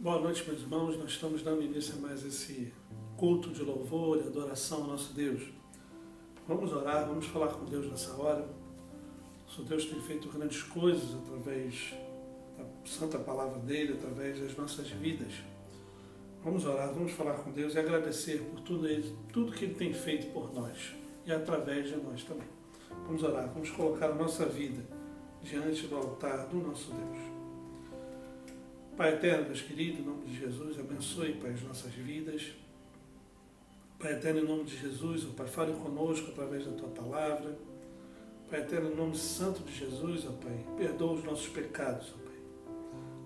Boa noite, meus irmãos. Nós estamos dando início a mais esse culto de louvor e adoração ao nosso Deus. Vamos orar, vamos falar com Deus nessa hora. Nosso Deus tem feito grandes coisas através da santa palavra dele, através das nossas vidas. Vamos orar, vamos falar com Deus e agradecer por tudo que Ele tem feito por nós e através de nós também. Vamos orar, vamos colocar a nossa vida diante do altar do nosso Deus. Pai eterno, Deus querido, em nome de Jesus, abençoe, Pai, as nossas vidas. Pai eterno, em nome de Jesus, ó Pai, fale conosco através da Tua palavra. Pai eterno, em nome santo de Jesus, ó Pai, perdoa os nossos pecados, ó Pai.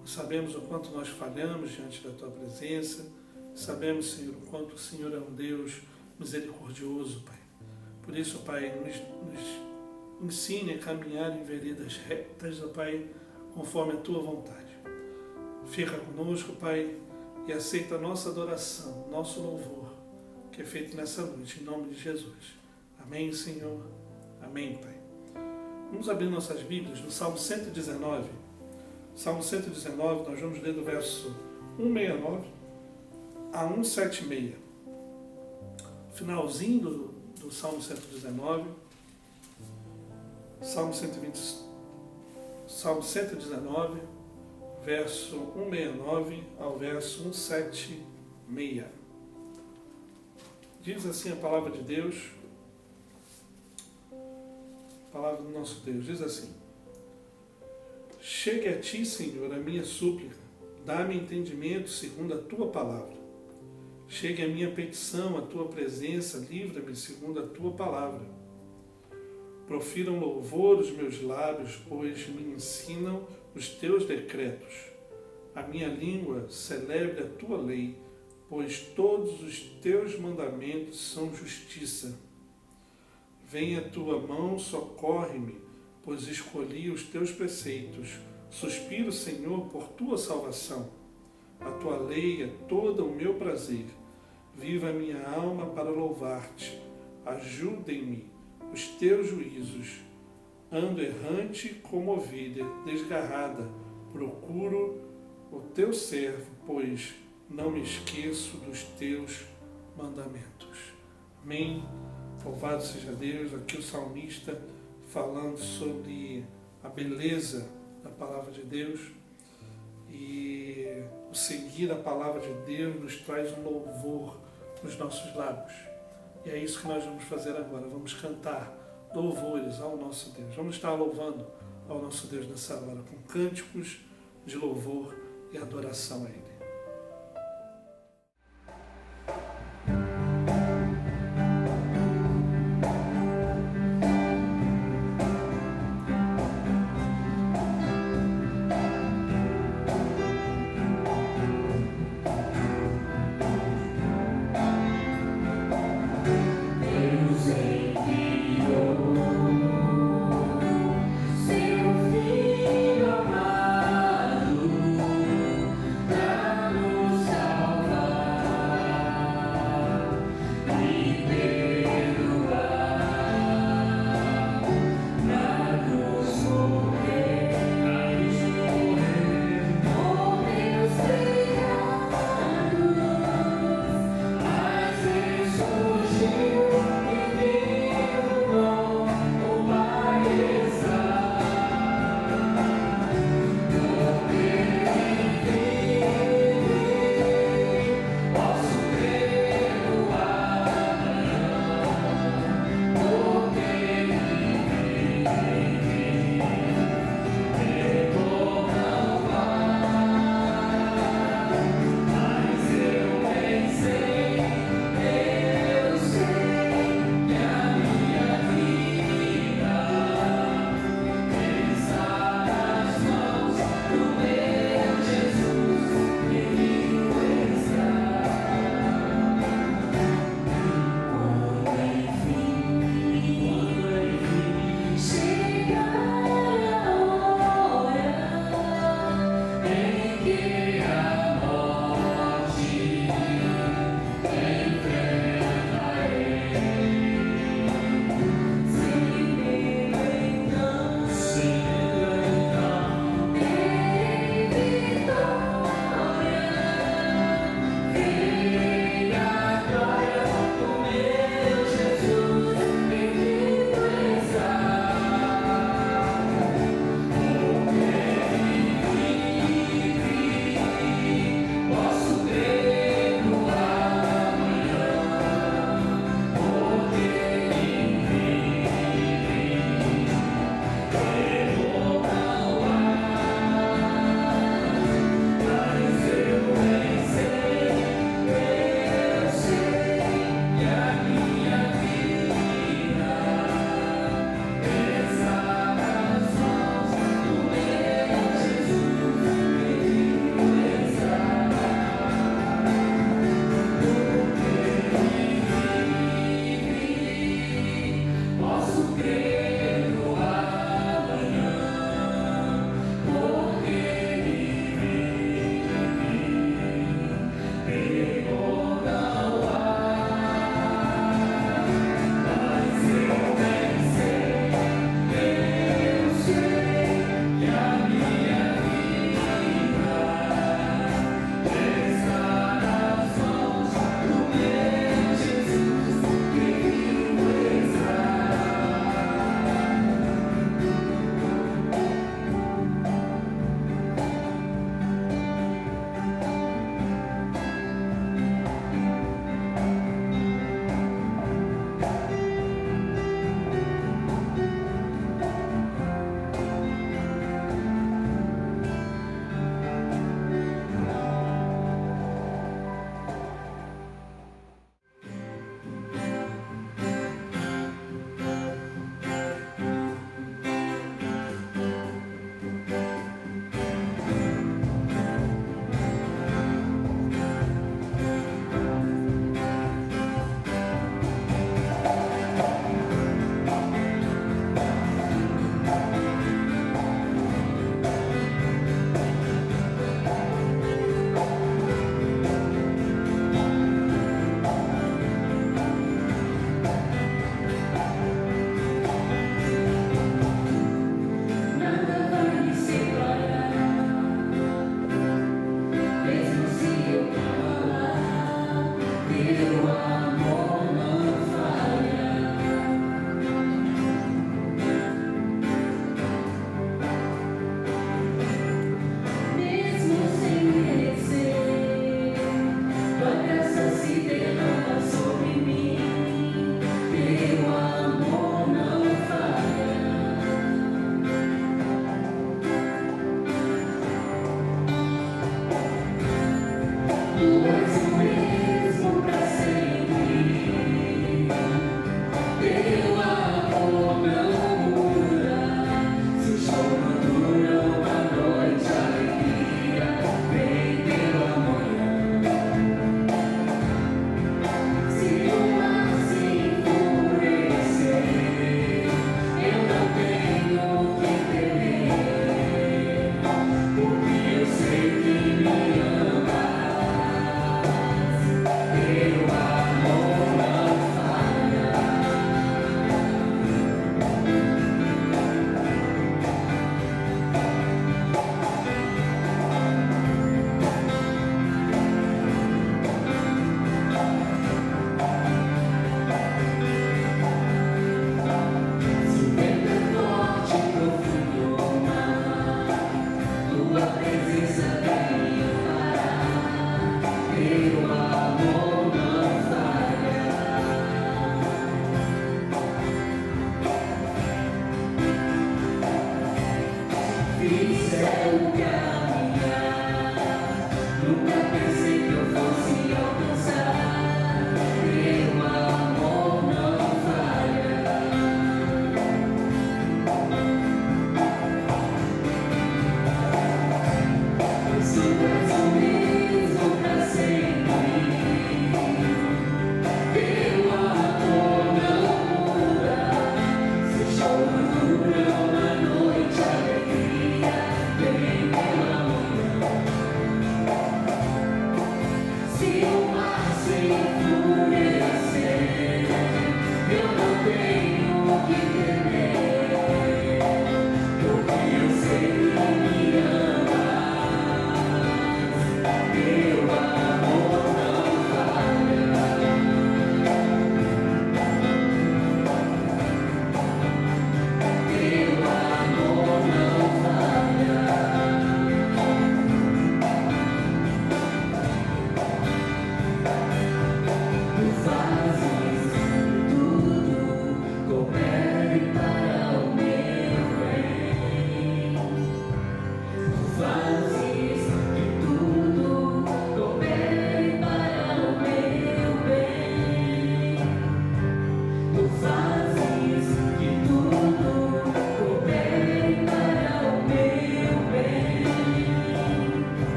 Nós sabemos o quanto nós falhamos diante da Tua presença. Sabemos, Senhor, o quanto o Senhor é um Deus misericordioso, Pai. Por isso, Pai, nos ensine a caminhar em veredas retas, ó Pai, conforme a Tua vontade. Fica conosco, Pai, e aceita a nossa adoração, nosso louvor, que é feito nessa noite, em nome de Jesus. Amém, Senhor. Amém, Pai. Vamos abrir nossas Bíblias no Salmo 119. Salmo 119, nós vamos ler do verso 169 a 176. Finalzinho do Salmo 119, Salmo 119, verso 169 ao verso 176. Diz assim a palavra de Deus, a palavra do nosso Deus, diz assim: Chegue a ti, Senhor, a minha súplica, dá-me entendimento segundo a tua palavra. Chegue a minha petição, a tua presença, livra-me segundo a tua palavra. Profiram louvor os meus lábios, pois me ensinam os teus decretos. A minha língua celebre a tua lei, pois todos os teus mandamentos são justiça. Venha a tua mão, socorre-me, pois escolhi os teus preceitos. Suspiro, Senhor, por tua salvação. A tua lei é todo o meu prazer. Viva a minha alma para louvar-te. Ajudem-me os teus juízos. Ando errante como ovelha desgarrada. Procuro o teu servo, pois não me esqueço dos teus mandamentos. Amém. Louvado seja Deus. Aqui o salmista falando sobre a beleza da palavra de Deus. E o seguir a palavra de Deus nos traz um louvor nos nossos lábios. E é isso que nós vamos fazer agora. Vamos cantar louvores ao nosso Deus. Vamos estar louvando ao nosso Deus nessa hora, com cânticos de louvor e adoração a Ele. Seu filho amado.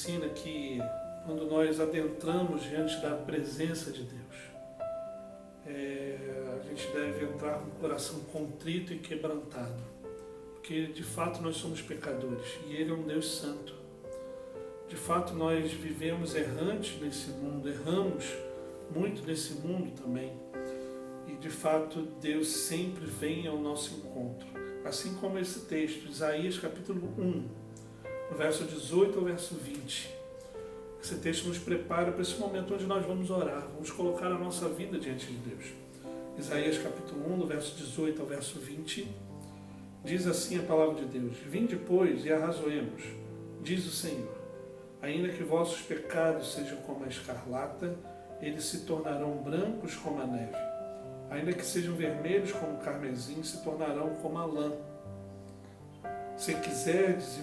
ensina que quando nós adentramos diante da presença de Deus, a gente deve entrar com o coração contrito e quebrantado, porque de fato nós somos pecadores e Ele é um Deus santo. De fato nós vivemos errantes nesse mundo, erramos muito nesse mundo também, e de fato Deus sempre vem ao nosso encontro, assim como esse texto, Isaías capítulo 1, no verso 18 ao verso 20. Esse texto nos prepara para esse momento onde nós vamos orar, vamos colocar a nossa vida diante de Deus. Isaías capítulo 1, no verso 18 ao verso 20, diz assim a palavra de Deus: Vinde, pois, e arrazoemos, diz o Senhor, ainda que vossos pecados sejam como a escarlata, eles se tornarão brancos como a neve. ainda que sejam vermelhos como o carmesim, se tornarão como a lã. Se quiserdes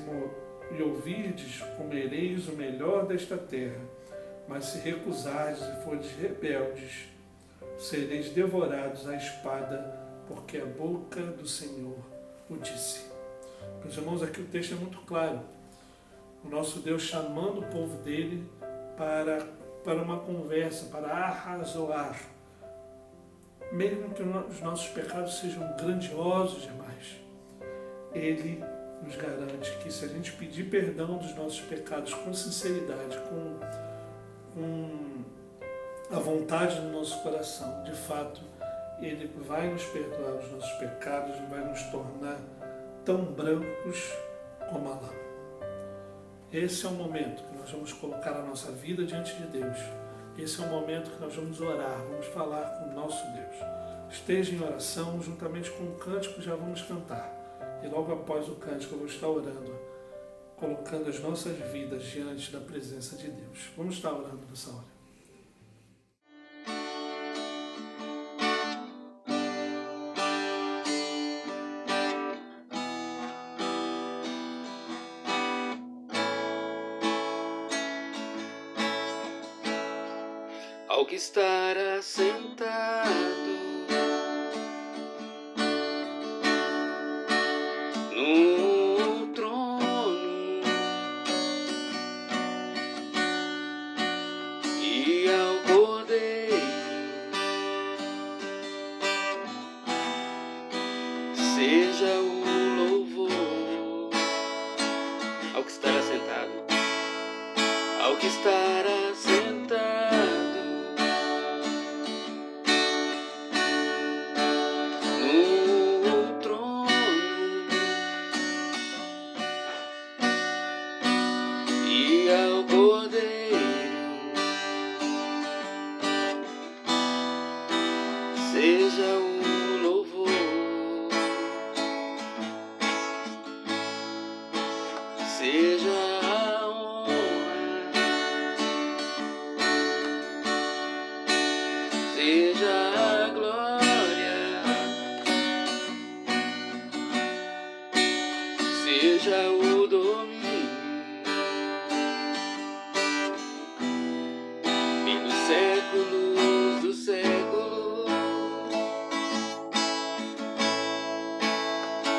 e ouvirdes, comereis o melhor desta terra, mas se recusardes e fordes rebeldes, sereis devorados à espada, porque a boca do Senhor o disse. Meus irmãos, aqui o texto é muito claro. O nosso Deus chamando o povo dele para uma conversa, para arrazoar. Mesmo que os nossos pecados sejam grandiosos demais, Ele nos garante que se a gente pedir perdão dos nossos pecados com sinceridade, com a vontade no nosso coração, de fato, Ele vai nos perdoar os nossos pecados e vai nos tornar tão brancos como a lã. Esse é o momento que nós vamos colocar a nossa vida diante de Deus. Esse é o momento que nós vamos orar, vamos falar com o nosso Deus. Esteja em oração, juntamente com o cântico já vamos cantar. E logo após o cântico eu vou estar orando, colocando as nossas vidas diante da presença de Deus. Vamos estar orando nessa hora. Ao que estar assentado no trono e ao Cordeiro seja o louvor. Ao que estar assentado, ao que estar assentado seja o louvor, seja a honra, seja a glória, seja o domínio pelos séculos dos séculos.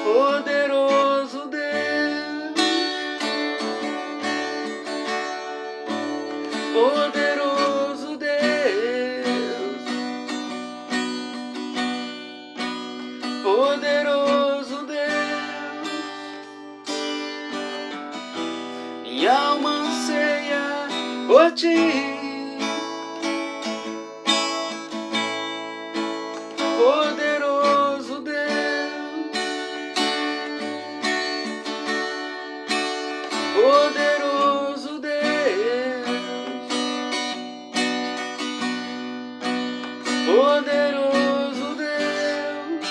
Poderoso Deus, poderoso Deus, poderoso Deus, minha alma anseia por ti. Poderoso Deus, poderoso Deus, poderoso Deus,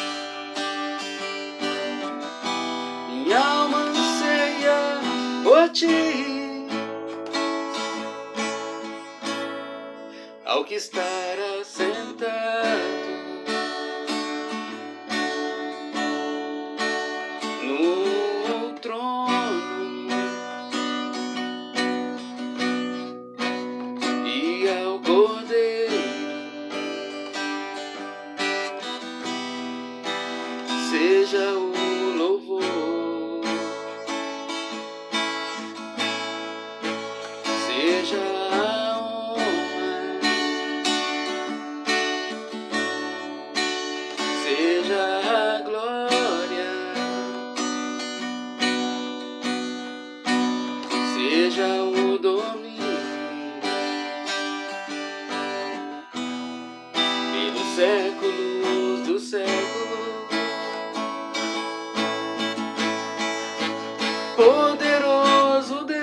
minha alma anseia por ti. Ao que estar assentado no trono e ao Cordeiro seja o louvor, seja a honra, seja a glória, seja o domínio pelos séculos dos séculos. Poderoso Deus,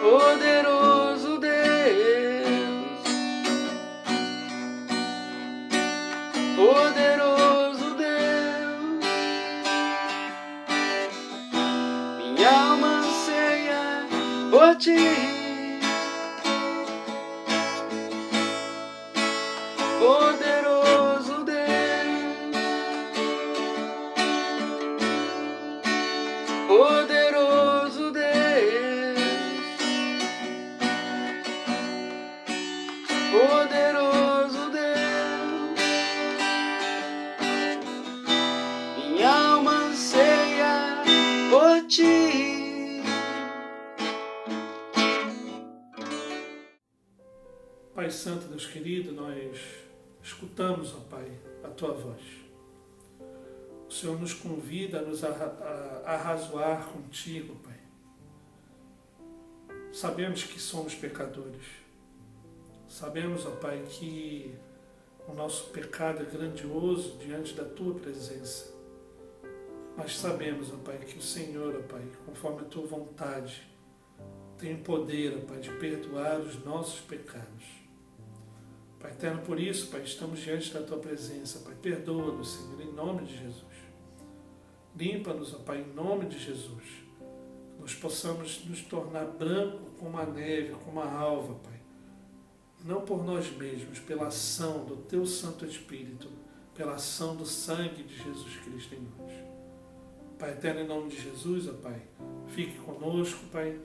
poderoso Deus, poderoso Deus, minha alma anseia por ti. poderoso Deus, poderoso Deus, poderoso Deus, minha alma anseia por ti. Pai Santo, Deus querido, nós escutamos, ó Pai, a Tua voz. O Senhor nos convida a nos arrazoar contigo, Pai. Sabemos que somos pecadores. Sabemos, ó Pai, que o nosso pecado é grandioso diante da Tua presença. Mas sabemos, ó Pai, que o Senhor, ó Pai, conforme a Tua vontade, tem o poder, ó Pai, de perdoar os nossos pecados. Pai eterno, por isso, Pai, estamos diante da Tua presença. Pai, perdoa-nos, Senhor, em nome de Jesus. Limpa-nos, ó Pai, em nome de Jesus. Que nós possamos nos tornar branco como a neve, como a alva, Pai. Não por nós mesmos, pela ação do Teu Santo Espírito, pela ação do sangue de Jesus Cristo em nós. Pai eterno, em nome de Jesus, ó Pai, fique conosco, Pai.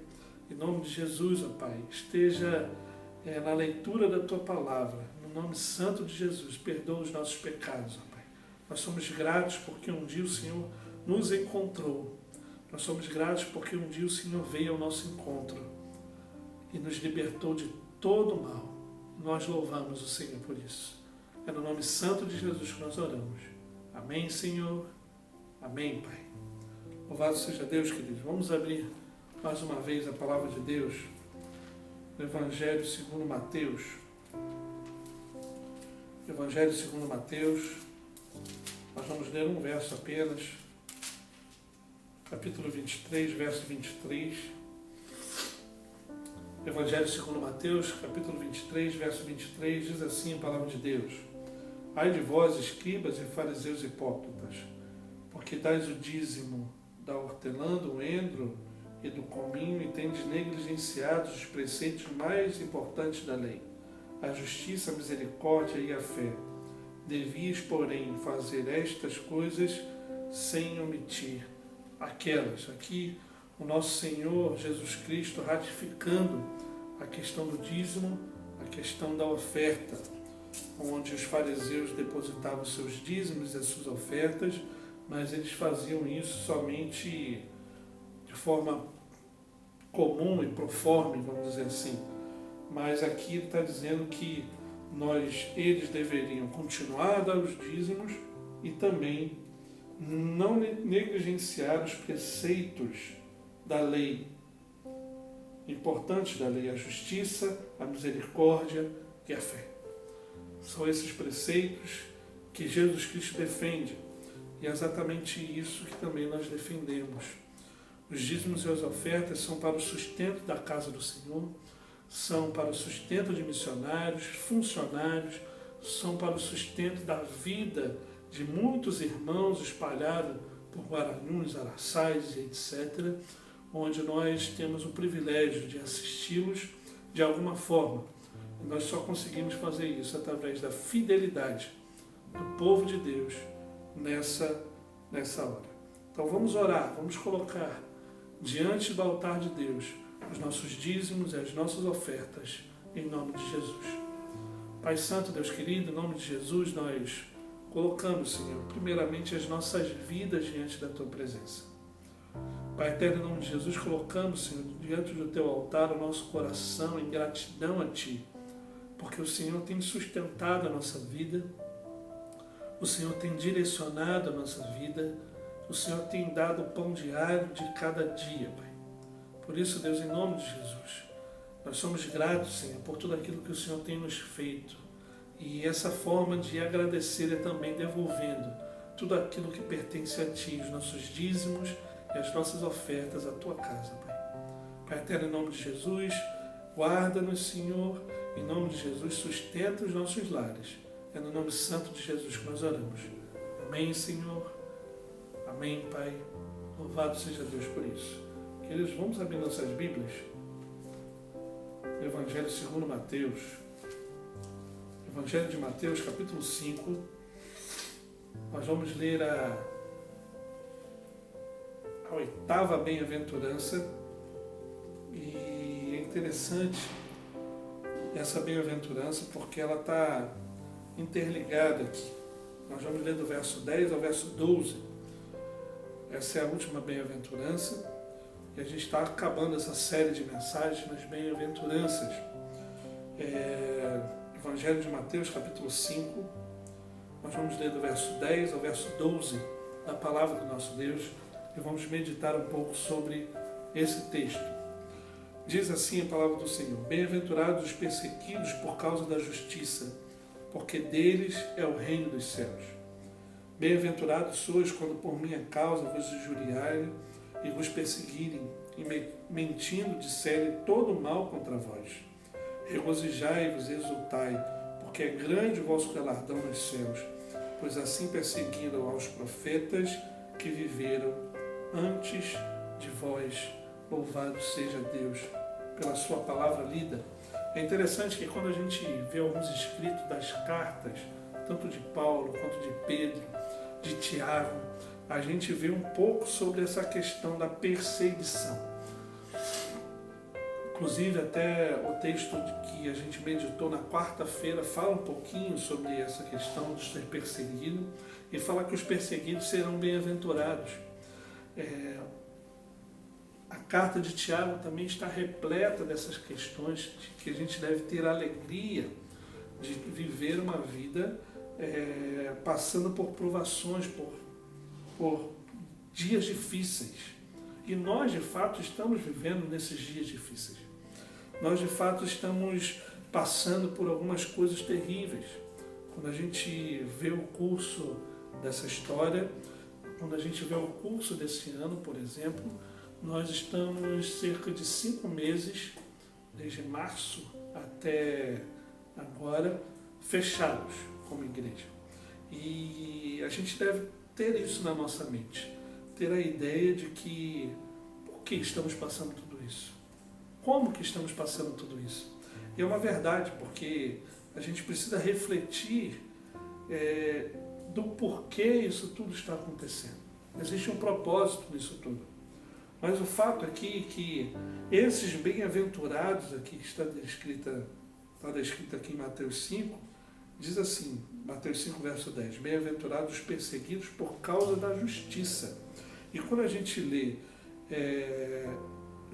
Em nome de Jesus, ó Pai, esteja na leitura da Tua palavra, no nome santo de Jesus, perdoa os nossos pecados, ó Pai. Nós somos gratos porque um dia o Senhor nos encontrou. Nós somos gratos porque um dia o Senhor veio ao nosso encontro e nos libertou de todo o mal. Nós louvamos o Senhor por isso. É no nome santo de Jesus que nós oramos. Amém, Senhor. Amém, Pai. Louvado seja Deus, queridos. Vamos abrir mais uma vez a palavra de Deus no Evangelho segundo Mateus. Evangelho segundo Mateus. Nós vamos ler um verso apenas. Capítulo 23, verso 23. Evangelho segundo Mateus, capítulo 23, verso 23, diz assim a palavra de Deus: Ai de vós, escribas e fariseus hipócritas, porque dais o dízimo da hortelã, do endro e do cominho, e tendes negligenciado os preceitos mais importantes da lei, a justiça, a misericórdia e a fé. Devias, porém, fazer estas coisas sem omitir aquelas. Aqui o nosso Senhor Jesus Cristo ratificando a questão do dízimo, a questão da oferta, onde os fariseus depositavam seus dízimos e as suas ofertas, mas eles faziam isso somente de forma comum e proforme, vamos dizer assim. Mas aqui ele está dizendo que eles deveriam continuar a dar os dízimos e também não negligenciar os preceitos da lei, importantes da lei, a justiça, a misericórdia e a fé. São esses preceitos que Jesus Cristo defende, e é exatamente isso que também nós defendemos. Os dízimos e as ofertas são para o sustento da casa do Senhor, são para o sustento de missionários, funcionários, são para o sustento da vida de muitos irmãos espalhados por Guaranhuns, Araçais e etc., onde nós temos o privilégio de assisti-los de alguma forma. E nós só conseguimos fazer isso através da fidelidade do povo de Deus nessa hora. Então vamos orar, vamos colocar diante do altar de Deus os nossos dízimos e as nossas ofertas, em nome de Jesus. Pai Santo, Deus querido, em nome de Jesus, nós colocamos, Senhor, primeiramente as nossas vidas diante da Tua presença. Pai eterno, em nome de Jesus, colocamos, Senhor, diante do Teu altar o nosso coração em gratidão a Ti, porque o Senhor tem sustentado a nossa vida, o Senhor tem direcionado a nossa vida, o Senhor tem dado o pão diário de cada dia, Pai. Por isso, Deus, em nome de Jesus, nós somos gratos, Senhor, por tudo aquilo que o Senhor tem nos feito. E essa forma de agradecer é também devolvendo tudo aquilo que pertence a Ti, os nossos dízimos e as nossas ofertas à Tua casa, Pai. Pai eterno, em nome de Jesus, guarda-nos, Senhor, em nome de Jesus, sustenta os nossos lares. É no nome santo de Jesus que nós oramos. Amém, Senhor. Amém, Pai. Louvado seja Deus por isso. Queridos, vamos abrir nossas Bíblias. Evangelho segundo Mateus. Evangelho de Mateus, capítulo 5. Nós vamos ler a 8ª bem-aventurança. E é interessante essa bem-aventurança porque ela está interligada aqui. Nós vamos ler do verso 10 ao verso 12. Essa é a última bem-aventurança. E a gente está acabando essa série de mensagens nas bem-aventuranças. Evangelho de Mateus, capítulo 5. Nós vamos ler do verso 10 ao verso 12 da palavra do nosso Deus e vamos meditar um pouco sobre esse texto. Diz assim a palavra do Senhor: Bem-aventurados os perseguidos por causa da justiça, porque deles é o reino dos céus. Bem-aventurados sois quando por minha causa vos injuriarem e vos perseguirem, e mentindo disserem todo mal contra vós. Regozijai-vos e exultai, porque é grande o vosso galardão nos céus, pois assim perseguiram aos profetas que viveram antes de vós. Louvado seja Deus pela sua palavra lida. É interessante que quando a gente vê alguns escritos das cartas, tanto de Paulo quanto de Pedro, de Tiago, a gente vê um pouco sobre essa questão da perseguição. Inclusive, até o texto que a gente meditou na quarta-feira fala um pouquinho sobre essa questão de ser perseguido e fala que os perseguidos serão bem-aventurados. A carta de Tiago também está repleta dessas questões de que a gente deve ter a alegria de viver uma vida passando por provações, por dias difíceis. E nós, de fato, estamos vivendo nesses dias difíceis. Nós, de fato, estamos passando por algumas coisas terríveis. Quando a gente vê o curso dessa história, quando a gente vê o curso desse ano, por exemplo, nós estamos cerca de 5 meses, desde março até agora, fechados como igreja. E a gente deve ter isso na nossa mente, ter a ideia de que por que estamos passando tudo isso? Como que estamos passando tudo isso? E é uma verdade, porque a gente precisa refletir do porquê isso tudo está acontecendo. Existe um propósito nisso tudo. Mas o fato aqui é que esses bem-aventurados aqui, que está descrito aqui em Mateus 5, diz assim, Mateus 5, verso 10, Bem-aventurados os perseguidos por causa da justiça. E quando a gente lê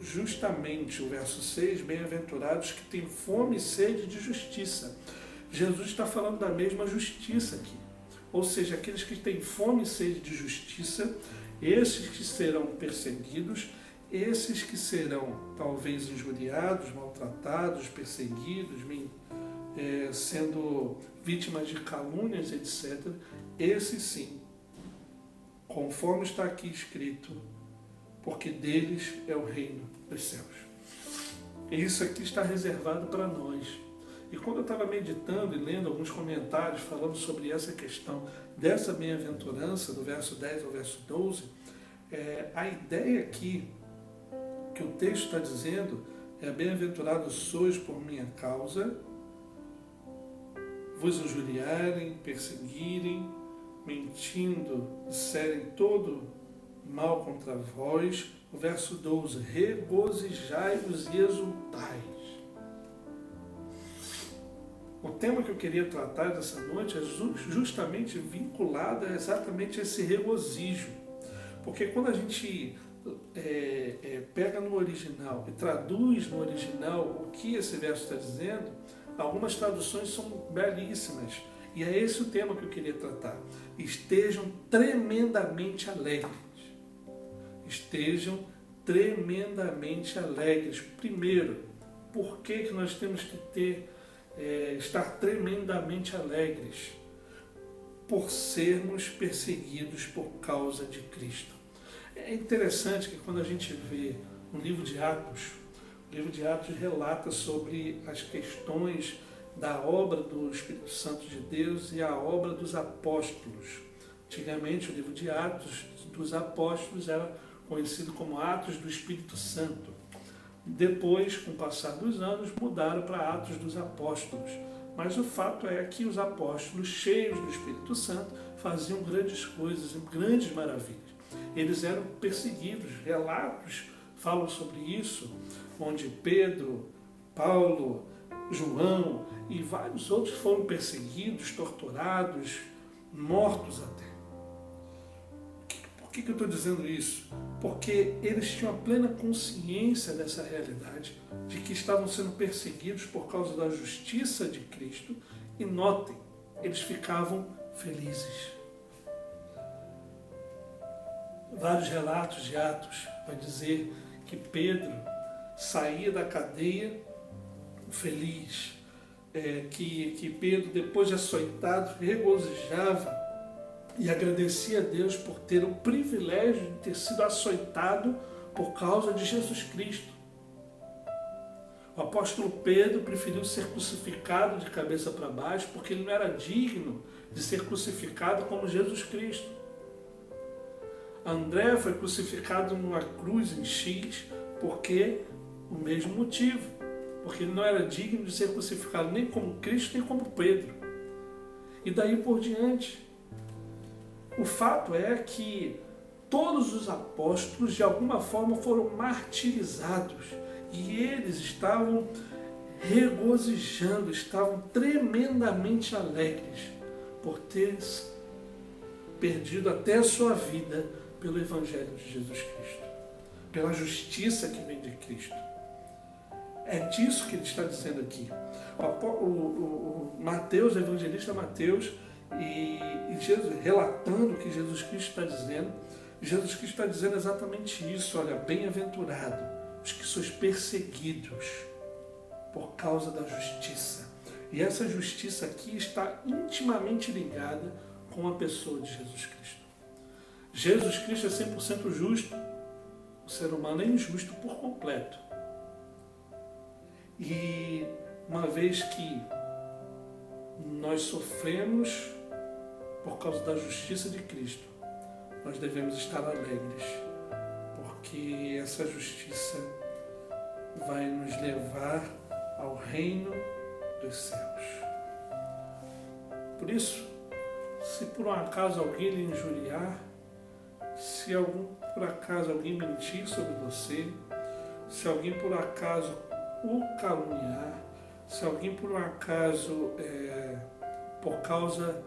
justamente o verso 6, Bem-aventurados que têm fome e sede de justiça. Jesus está falando da mesma justiça aqui. Ou seja, aqueles que têm fome e sede de justiça, esses que serão perseguidos, esses que serão talvez injuriados, maltratados, perseguidos, sendo vítimas de calúnias, etc. Esses sim, conforme está aqui escrito, porque deles é o reino dos céus. E isso aqui está reservado para nós. E quando eu estava meditando e lendo alguns comentários falando sobre essa questão dessa bem-aventurança, do verso 10 ao verso 12, a ideia aqui que o texto está dizendo é: bem-aventurados sois por minha causa, vos injuriarem, perseguirem, mentindo, disserem todo mal contra vós. O verso 12, regozijai-vos e exultais. O tema que eu queria tratar dessa noite é justamente vinculado a exatamente esse regozijo. Porque quando a gente pega no original e traduz no original o que esse verso está dizendo, algumas traduções são belíssimas. E é esse o tema que eu queria tratar. Estejam tremendamente alegres. Estejam tremendamente alegres. Primeiro, por que nós temos que estar tremendamente alegres? Por sermos perseguidos por causa de Cristo. É interessante que quando a gente vê no livro de Atos, o livro de Atos relata sobre as questões da obra do Espírito Santo de Deus e a obra dos apóstolos. Antigamente, o livro de Atos dos Apóstolos era conhecido como Atos do Espírito Santo. Depois, com o passar dos anos, mudaram para Atos dos Apóstolos. Mas o fato é que os apóstolos, cheios do Espírito Santo, faziam grandes coisas, grandes maravilhas. Eles eram perseguidos. Relatos falam sobre isso, onde Pedro, Paulo, João e vários outros foram perseguidos, torturados, mortos até. Por que eu estou dizendo isso? Porque eles tinham a plena consciência dessa realidade, de que estavam sendo perseguidos por causa da justiça de Cristo, e notem, eles ficavam felizes. Vários relatos de Atos vai dizer que Pedro saía da cadeia feliz, que Pedro, depois de açoitado, regozijava e agradecia a Deus por ter o privilégio de ter sido açoitado por causa de Jesus Cristo. O apóstolo Pedro preferiu ser crucificado de cabeça para baixo porque ele não era digno de ser crucificado como Jesus Cristo. André foi crucificado numa cruz em X porque o mesmo motivo, porque ele não era digno de ser crucificado nem como Cristo nem como Pedro. E daí por diante. O fato é que todos os apóstolos de alguma forma foram martirizados e eles estavam regozijando, estavam tremendamente alegres por ter perdido até a sua vida pelo Evangelho de Jesus Cristo, pela justiça que vem de Cristo. É disso que ele está dizendo aqui. O Mateus, o evangelista Mateus, e Jesus, relatando o que Jesus Cristo está dizendo, Jesus Cristo está dizendo exatamente isso. Olha, bem-aventurado os que sois perseguidos por causa da justiça. E essa justiça aqui está intimamente ligada com a pessoa de Jesus Cristo. Jesus Cristo é 100% justo. O ser humano é injusto por completo. E uma vez que nós sofremos por causa da justiça de Cristo, nós devemos estar alegres, porque essa justiça vai nos levar ao reino dos céus. Por isso, se por um acaso alguém lhe injuriar, se por acaso alguém mentir sobre você, se alguém por acaso o caluniar, se alguém por um acaso, por causa,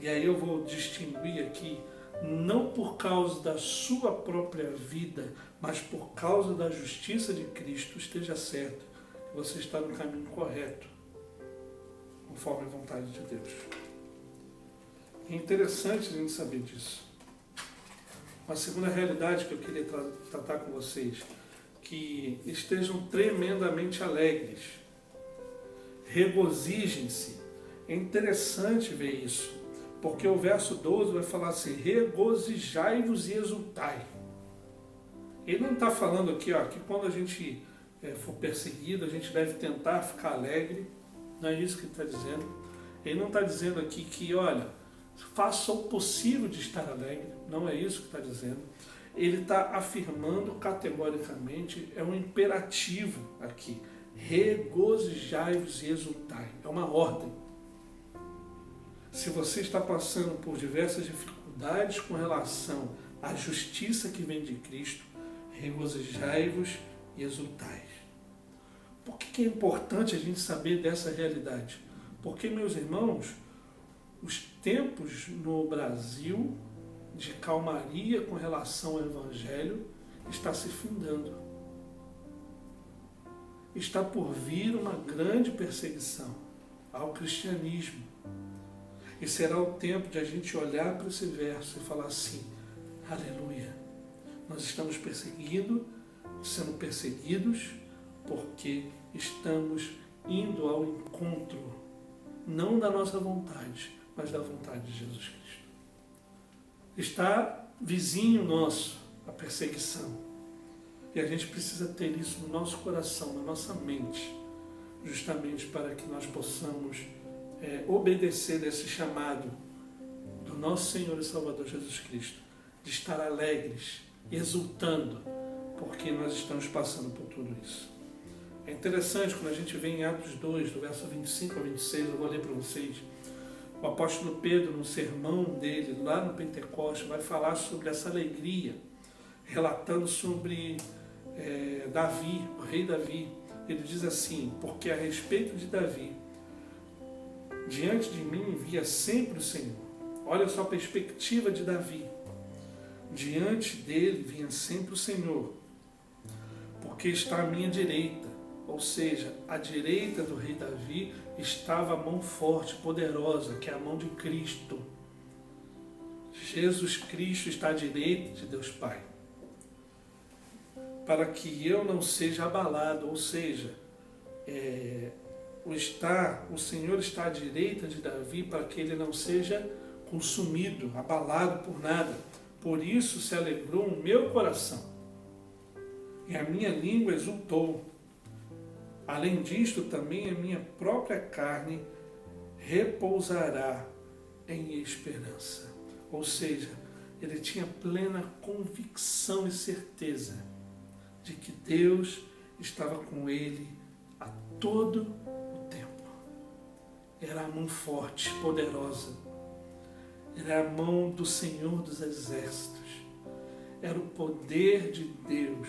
e aí eu vou distinguir aqui, não por causa da sua própria vida, mas por causa da justiça de Cristo, esteja certo que você está no caminho correto, conforme a vontade de Deus. É interessante a gente saber disso. Uma segunda realidade que eu queria tratar com vocês, que estejam tremendamente alegres, regozijem-se. É interessante ver isso, porque o verso 12 vai falar assim, regozijai-vos e exultai. Ele não está falando aqui, que quando a gente for perseguido, a gente deve tentar ficar alegre. Não é isso que ele está dizendo. Ele não está dizendo aqui que, faça o possível de estar alegre. Não é isso que está dizendo. Ele está afirmando categoricamente, é um imperativo aqui. Regozijai-vos e exultai. É uma ordem. Se você está passando por diversas dificuldades com relação à justiça que vem de Cristo, regozijai-vos e exultai. Por que é importante a gente saber dessa realidade? Porque, meus irmãos, os tempos no Brasil de calmaria com relação ao Evangelho está se findando. Está por vir uma grande perseguição ao cristianismo. E será o tempo de a gente olhar para esse verso e falar assim, aleluia, nós estamos sendo perseguidos porque estamos indo ao encontro, não da nossa vontade, mas da vontade de Jesus Cristo. Está vizinho nosso a perseguição. E a gente precisa ter isso no nosso coração, na nossa mente, justamente para que nós possamos obedecer esse chamado do nosso Senhor e Salvador Jesus Cristo, de estar alegres, exultando, porque nós estamos passando por tudo isso. É interessante quando a gente vê em Atos 2, do verso 25 a 26, eu vou ler para vocês. O apóstolo Pedro, no sermão dele, lá no Pentecostes, vai falar sobre essa alegria, relatando sobre Davi, o rei Davi. Ele diz assim: porque a respeito de Davi, diante de mim via sempre o Senhor. Olha só a perspectiva de Davi. Diante dele vinha sempre o Senhor, porque está à minha direita. Ou seja, à direita do rei Davi estava a mão forte, poderosa, que é a mão de Cristo. Jesus Cristo está à direita de Deus Pai, para que eu não seja abalado. Ou seja, o Senhor está à direita de Davi para que ele não seja consumido, abalado por nada. Por isso se alegrou o meu coração e a minha língua exultou. Além disto, também a minha própria carne repousará em esperança. Ou seja, ele tinha plena convicção e certeza de que Deus estava com ele a todo o tempo. Era a mão forte, poderosa. Era a mão do Senhor dos Exércitos. Era o poder de Deus.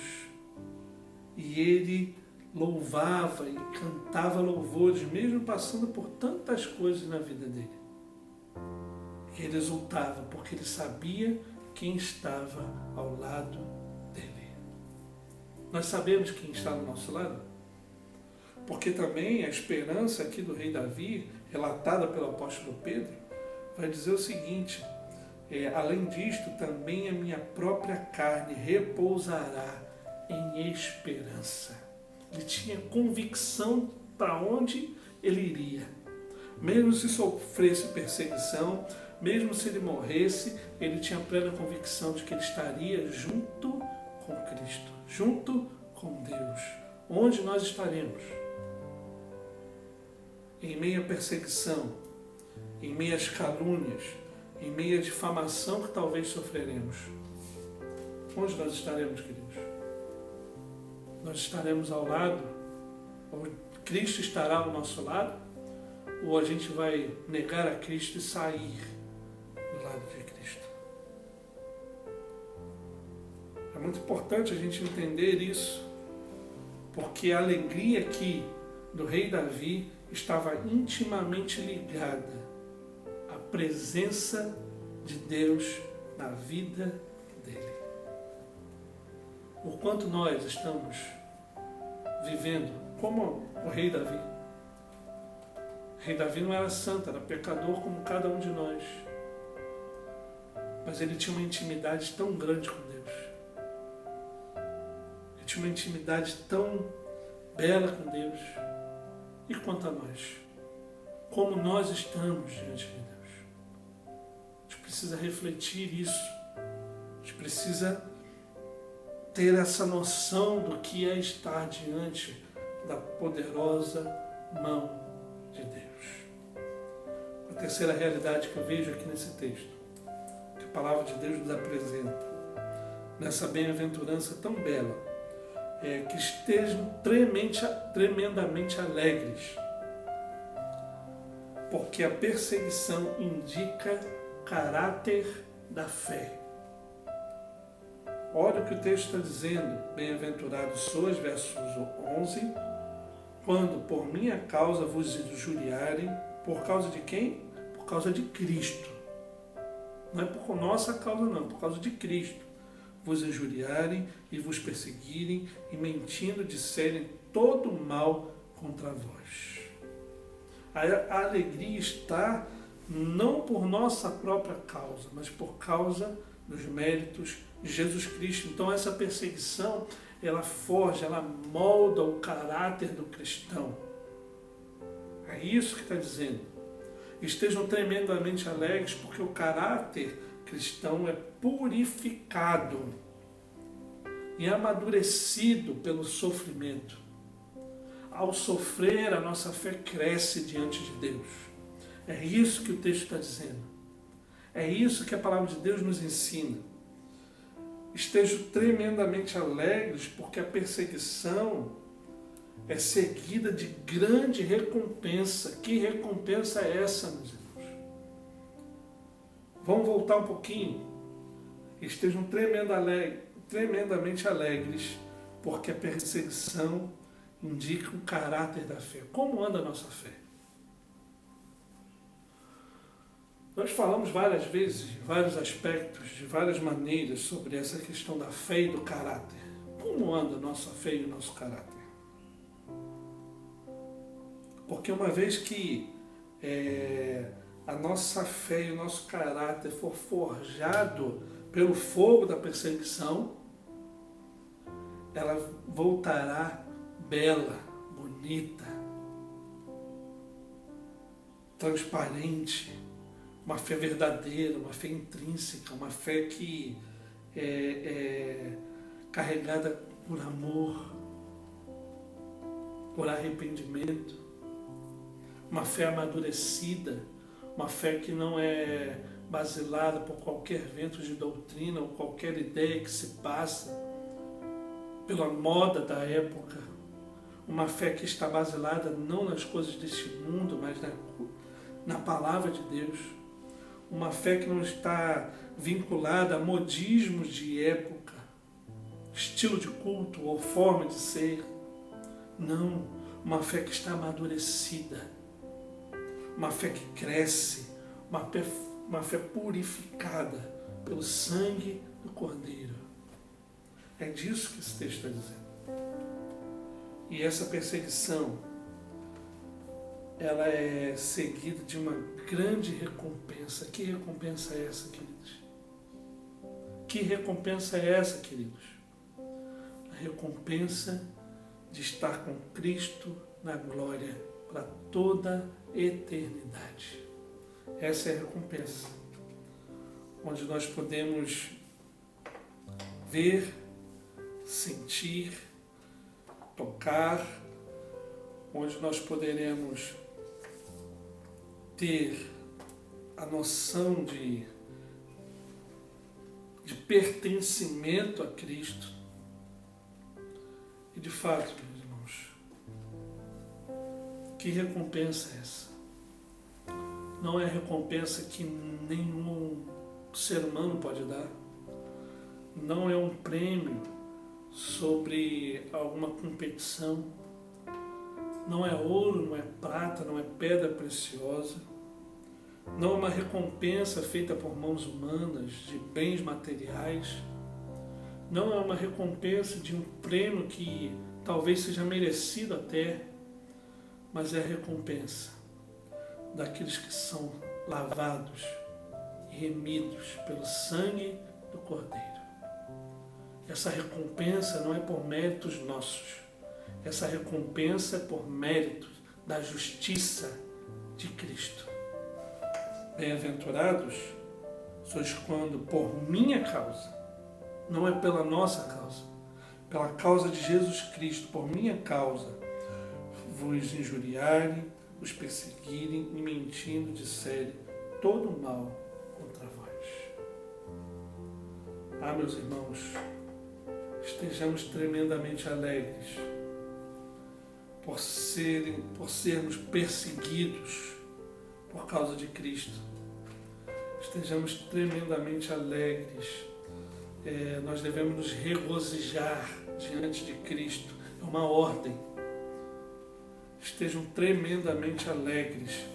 E ele louvava e cantava louvores, mesmo passando por tantas coisas na vida dele. Ele exultava, porque ele sabia quem estava ao lado dele. Nós sabemos quem está ao nosso lado? Porque também a esperança aqui do rei Davi, relatada pelo apóstolo Pedro, vai dizer o seguinte: além disto, também a minha própria carne repousará em esperança. Ele tinha convicção para onde ele iria. Mesmo se sofresse perseguição, mesmo se ele morresse, ele tinha plena convicção de que ele estaria junto com Cristo, junto com Deus. Onde nós estaremos? Em meio à perseguição, em meio às calúnias, em meio à difamação que talvez sofreremos. Onde nós estaremos, queridos? Nós estaremos ao lado, ou Cristo estará ao nosso lado, ou a gente vai negar a Cristo e sair do lado de Cristo? É muito importante a gente entender isso, porque a alegria aqui do rei Davi estava intimamente ligada à presença de Deus na vida dele. O quanto nós estamos vivendo como o rei Davi. O rei Davi não era santo, era pecador como cada um de nós. Mas ele tinha uma intimidade tão grande com Deus. Ele tinha uma intimidade tão bela com Deus. E quanto a nós? Como nós estamos diante de Deus? A gente precisa refletir isso. A gente precisa ter essa noção do que é estar diante da poderosa mão de Deus. A terceira realidade que eu vejo aqui nesse texto, que a palavra de Deus nos apresenta, nessa bem-aventurança tão bela, é que estejam tremendamente alegres, porque a perseguição indica caráter da fé. Olha o que o texto está dizendo: bem-aventurados sois, versos 11, quando por minha causa vos injuriarem. Por causa de quem? Por causa de Cristo. Não é por nossa causa não, por causa de Cristo. Vos injuriarem e vos perseguirem e mentindo disserem todo mal contra vós. A alegria está não por nossa própria causa, mas por causa dos méritos de Jesus Cristo. Então essa perseguição, ela forja, ela molda o caráter do cristão. É isso que está dizendo. Estejam tremendamente alegres, porque o caráter cristão é purificado e amadurecido pelo sofrimento. Ao sofrer, a nossa fé cresce diante de Deus. É isso que o texto está dizendo. É isso que a palavra de Deus nos ensina. Estejam tremendamente alegres, porque a perseguição, é seguida de grande recompensa. Que recompensa é essa, meus irmãos? Vamos voltar um pouquinho. Estejam tremendamente alegres, porque a perseguição indica o caráter da fé. Como anda a nossa fé? Nós falamos várias vezes, de vários aspectos, de várias maneiras, sobre essa questão da fé e do caráter. Como anda a nossa fé e o nosso caráter? Porque uma vez que a nossa fé e o nosso caráter for forjado pelo fogo da perseguição, ela voltará bela, bonita, transparente, uma fé verdadeira, uma fé intrínseca, uma fé que é carregada por amor, por arrependimento, uma fé amadurecida, uma fé que não é basilada por qualquer vento de doutrina ou qualquer ideia que se passa pela moda da época, uma fé que está basilada não nas coisas deste mundo, mas na palavra de Deus, uma fé que não está vinculada a modismos de época, estilo de culto ou forma de ser. Não, uma fé que está amadurecida, uma fé que cresce, uma fé purificada pelo sangue do Cordeiro. É disso que esse texto está dizendo. E essa perseguição, ela é seguida de uma grande recompensa. Que recompensa é essa, queridos? Que recompensa é essa, queridos? A recompensa de estar com Cristo na glória para toda a eternidade. Essa é a recompensa, onde nós podemos ver, sentir, tocar, onde nós poderemos ter a noção de pertencimento a Cristo. E de fato, meus irmãos, que recompensa é essa? Não é a recompensa que nenhum ser humano pode dar. Não é um prêmio sobre alguma competição. Não é ouro, não é prata, não é pedra preciosa. Não é uma recompensa feita por mãos humanas de bens materiais. Não é uma recompensa de um prêmio que talvez seja merecido até, mas é a recompensa daqueles que são lavados e remidos pelo sangue do Cordeiro. Essa recompensa não é por méritos nossos. Essa recompensa é por mérito da justiça de Cristo. Bem-aventurados sois quando, por minha causa, não é pela nossa causa, pela causa de Jesus Cristo, por minha causa, vos injuriarem, os perseguirem e mentindo disserem todo o mal contra vós. Ah, meus irmãos, estejamos tremendamente alegres por sermos perseguidos por causa de Cristo. Estejamos tremendamente alegres. Nós devemos nos regozijar diante de Cristo. É uma ordem. Estejam tremendamente alegres,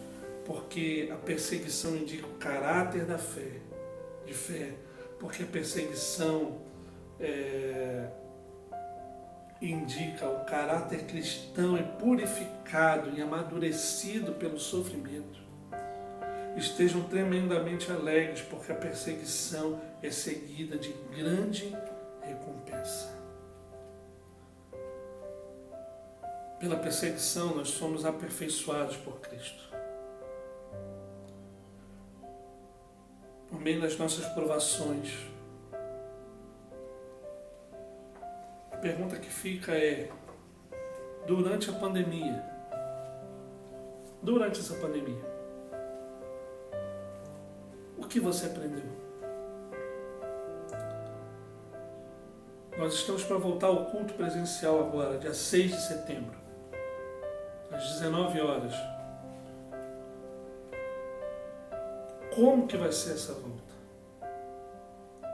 porque a perseguição indica o caráter da fé, porque a perseguição indica o caráter cristão, é purificado e amadurecido pelo sofrimento. Estejam tremendamente alegres, porque a perseguição é seguida de grande recompensa. Pela perseguição nós somos aperfeiçoados por Cristo. Por meio das nossas provações. A pergunta que fica é, durante essa pandemia, o que você aprendeu? Nós estamos para voltar ao culto presencial agora, dia 6 de setembro. às 19 horas. Como que vai ser essa volta?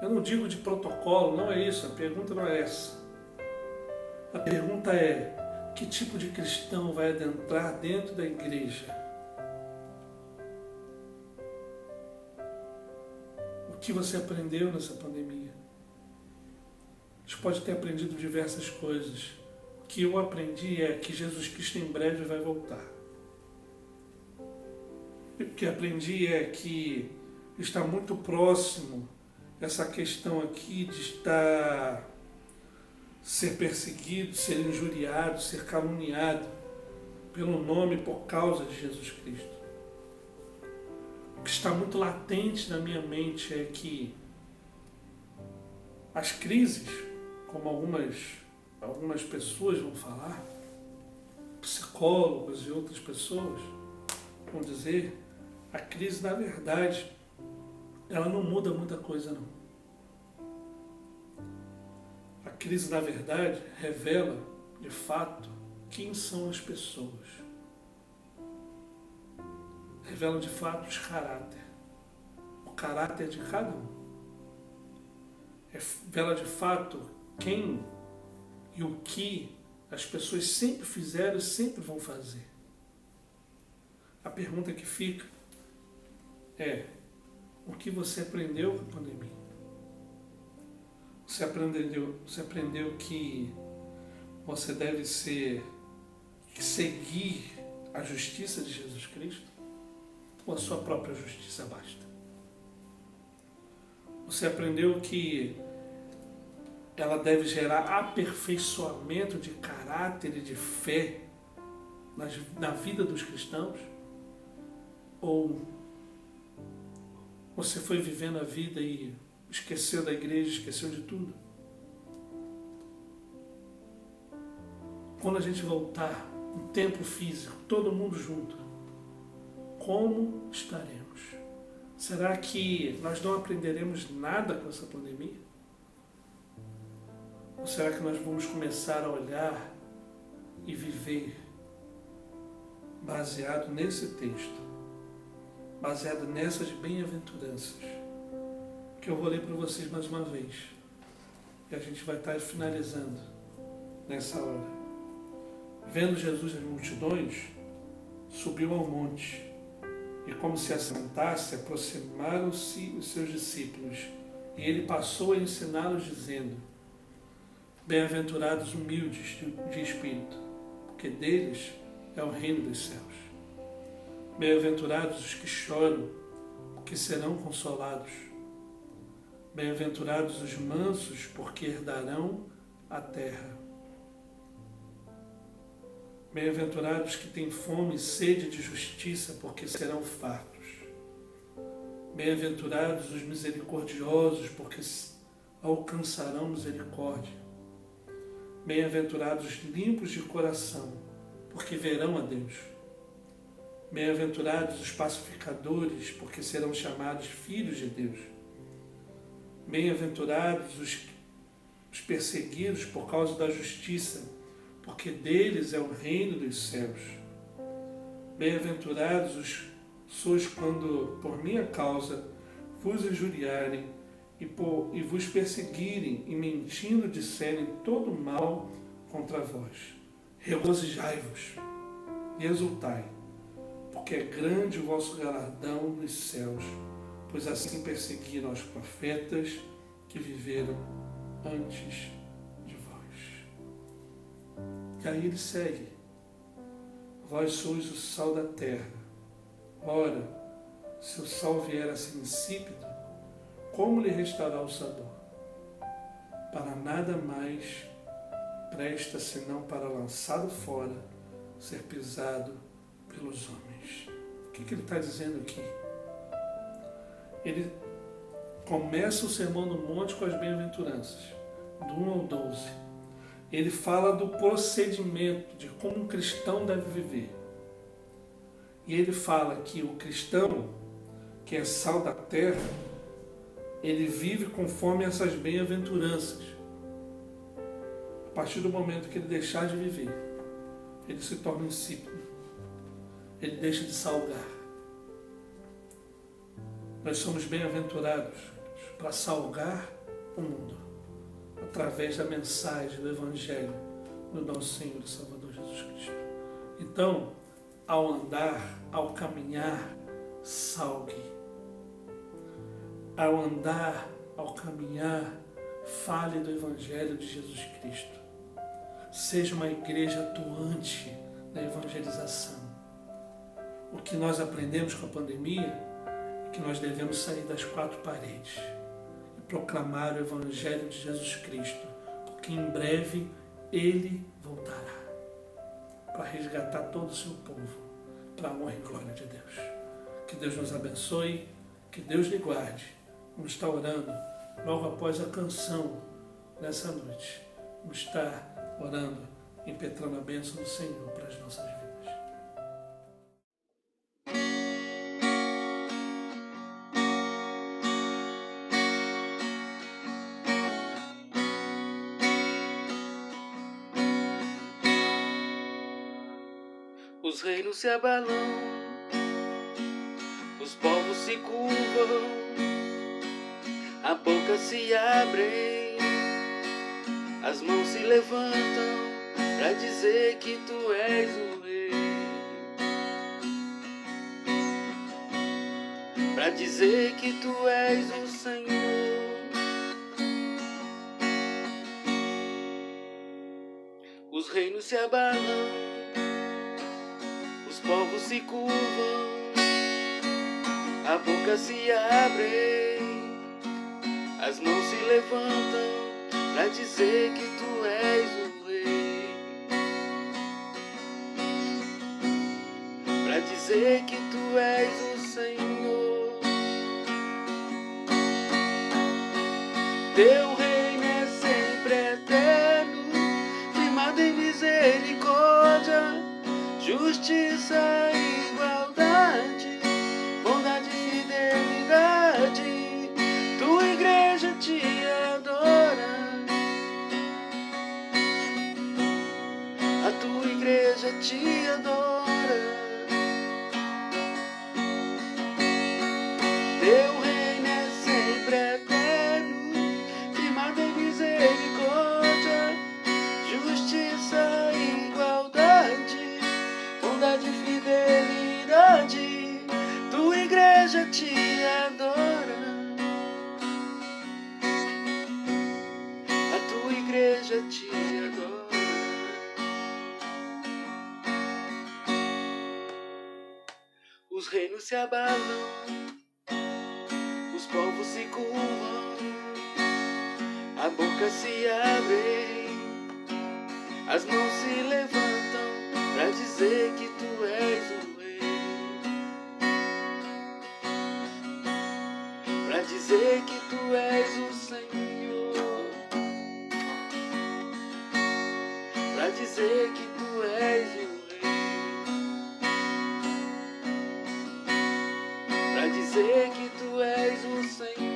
Eu não digo de protocolo, não é isso, a pergunta não é essa. A pergunta é, que tipo de cristão vai adentrar dentro da igreja? O que você aprendeu nessa pandemia? A gente pode ter aprendido diversas coisas. O que eu aprendi é que Jesus Cristo em breve vai voltar. E o que aprendi é que está muito próximo essa questão aqui de ser perseguido, ser injuriado, ser caluniado pelo nome por causa de Jesus Cristo. O que está muito latente na minha mente é que as crises, como algumas pessoas vão falar, psicólogos e outras pessoas vão dizer, a crise, na verdade, ela não muda muita coisa, não. A crise, na verdade, revela, de fato, quem são as pessoas. Revela, de fato, os caráter. O caráter de cada um. Revela, de fato, quem e o que as pessoas sempre fizeram e sempre vão fazer. A pergunta que fica é, o que você aprendeu com a pandemia? Você aprendeu que você deve seguir a justiça de Jesus Cristo? Ou a sua própria justiça basta? Você aprendeu que ela deve gerar aperfeiçoamento de caráter e de fé na vida dos cristãos? Ou você foi vivendo a vida e esqueceu da igreja, esqueceu de tudo? Quando a gente voltar no tempo físico, todo mundo junto, como estaremos? Será que nós não aprenderemos nada com essa pandemia? Ou será que nós vamos começar a olhar e viver baseado nesse texto? Baseado nessas bem-aventuranças, que eu vou ler para vocês mais uma vez. E a gente vai estar finalizando nessa hora. Vendo Jesus as multidões, subiu ao monte, e como se assentasse, aproximaram-se os seus discípulos, e ele passou a ensiná-los, dizendo, bem-aventurados humildes de espírito, porque deles é o reino dos céus. Bem-aventurados os que choram, porque serão consolados. Bem-aventurados os mansos, porque herdarão a terra. Bem-aventurados que têm fome e sede de justiça, porque serão fartos. Bem-aventurados os misericordiosos, porque alcançarão misericórdia. Bem-aventurados os limpos de coração, porque verão a Deus. Bem-aventurados os pacificadores, porque serão chamados filhos de Deus. Bem-aventurados os perseguidos por causa da justiça, porque deles é o reino dos céus. Bem-aventurados sois quando, por minha causa, vos injuriarem e vos perseguirem e mentindo disserem todo mal contra vós. Regozijai-vos e exultai, porque é grande o vosso galardão nos céus, pois assim perseguiram os profetas que viveram antes de vós. E aí ele segue. Vós sois o sal da terra. Ora, se o sal vier a ser insípido, como lhe restará o sabor? Para nada mais presta senão para lançado fora, ser pisado pelos homens. O que ele está dizendo aqui? Ele começa o Sermão do Monte com as bem-aventuranças, do 1 ao 12. Ele fala do procedimento, de como um cristão deve viver. E ele fala que o cristão, que é sal da terra, ele vive conforme essas bem-aventuranças. A partir do momento que ele deixar de viver, ele se torna insípido. ele deixa de salgar. Nós somos bem-aventurados para salgar o mundo através da mensagem do Evangelho do nosso Senhor e Salvador Jesus Cristo. Então, ao andar, ao caminhar, salgue. Ao andar, ao caminhar, fale do Evangelho de Jesus Cristo. Seja uma igreja atuante na evangelização. O que nós aprendemos com a pandemia é que nós devemos sair das quatro paredes e proclamar o Evangelho de Jesus Cristo, porque em breve Ele voltará para resgatar todo o seu povo, para a honra e glória de Deus. Que Deus nos abençoe, que Deus lhe guarde. Vamos estar orando logo após a canção nessa noite. Vamos estar orando, impetrando a bênção do Senhor para as nossas vidas. Os reinos se abalam, os povos se curvam, a boca se abre, as mãos se levantam para dizer que tu és o rei, para dizer que tu és o Senhor. Os reinos se abalam, os povos se curvam, a boca se abre, as mãos se levantam para dizer que tu és o rei, para dizer que tu és o Senhor. Teu reino é sempre eterno, firmado em misericórdia, justiça e igualdade, bondade e fidelidade. Tua igreja te adora, a tua igreja te adora. Teu reino é sempre eterno, firmado em misericórdia, justiça e igualdade, bondade e fidelidade. Tua igreja te adora, a tua igreja te adora. Os reinos se abalam, os povos se curvam, a boca se abre, as mãos se levantam para dizer que tu és o rei, para dizer que tu és o Senhor, para dizer que tu és o rei, para dizer que tu és o Senhor.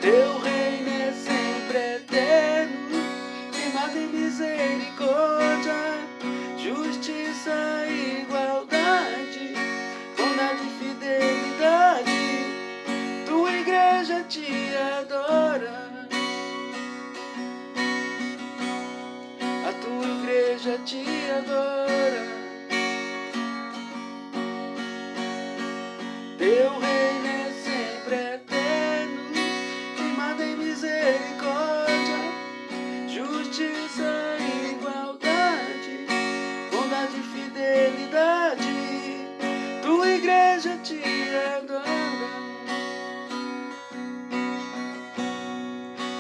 Teu reino é sempre eterno, firmado em misericórdia, justiça e igualdade, bondade e fidelidade. Tua igreja te adora, a tua igreja te adora. Teu reino é sempre eterno, firmado em misericórdia, justiça e igualdade, bondade e fidelidade. Tua igreja te adora,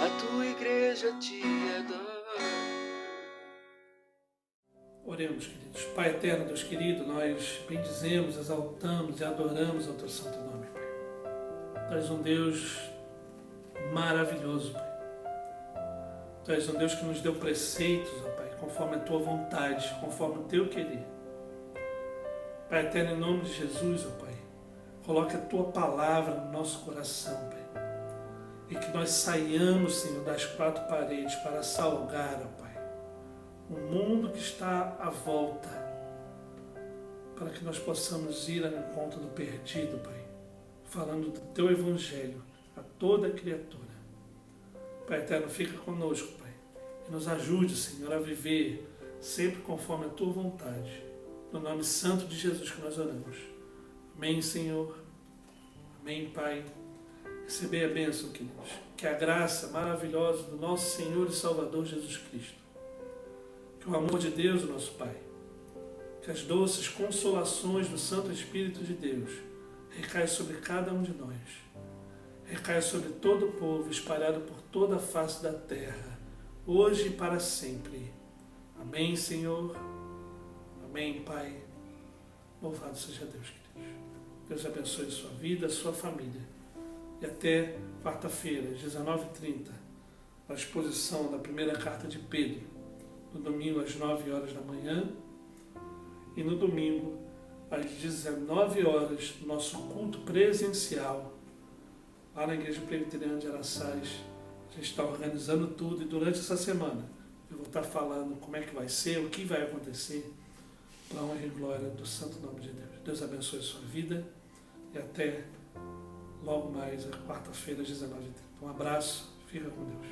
a tua igreja te adora. Oremos, queridos. Pai eterno, Deus querido, nós bendizemos, exaltamos e adoramos ao teu santo nome, Pai. Tu és um Deus maravilhoso, Pai. Tu és um Deus que nos deu preceitos, ó Pai, conforme a tua vontade, conforme o teu querer. Pai eterno, em nome de Jesus, ó Pai, coloque a tua palavra no nosso coração, Pai. E que nós saiamos, Senhor, das quatro paredes para salgar, ó Pai, um mundo que está à volta, para que nós possamos ir ao encontro do perdido, Pai, falando do Teu Evangelho a toda criatura. Pai eterno, fica conosco, Pai, e nos ajude, Senhor, a viver sempre conforme a Tua vontade. No nome santo de Jesus que nós oramos. Amém, Senhor. Amém, Pai. Recebei a bênção, queridos. Que a graça maravilhosa do nosso Senhor e Salvador Jesus Cristo, que o amor de Deus, o nosso Pai, que as doces consolações do Santo Espírito de Deus recaia sobre cada um de nós, recaia sobre todo o povo espalhado por toda a face da terra, hoje e para sempre. Amém, Senhor. Amém, Pai. Louvado seja Deus, queridos. Deus abençoe a sua vida, a sua família. E até quarta-feira, às 19h30, a exposição da primeira carta de Pedro, no domingo às 9 horas da manhã e no domingo às 19 horas, nosso culto presencial lá na Igreja Presbiteriana de Araçás. A gente está organizando tudo e durante essa semana eu vou estar falando como é que vai ser, o que vai acontecer, para a honra e glória do santo nome de Deus. Deus abençoe a sua vida e até logo mais, a quarta-feira, às 19h30. Um abraço, fica com Deus.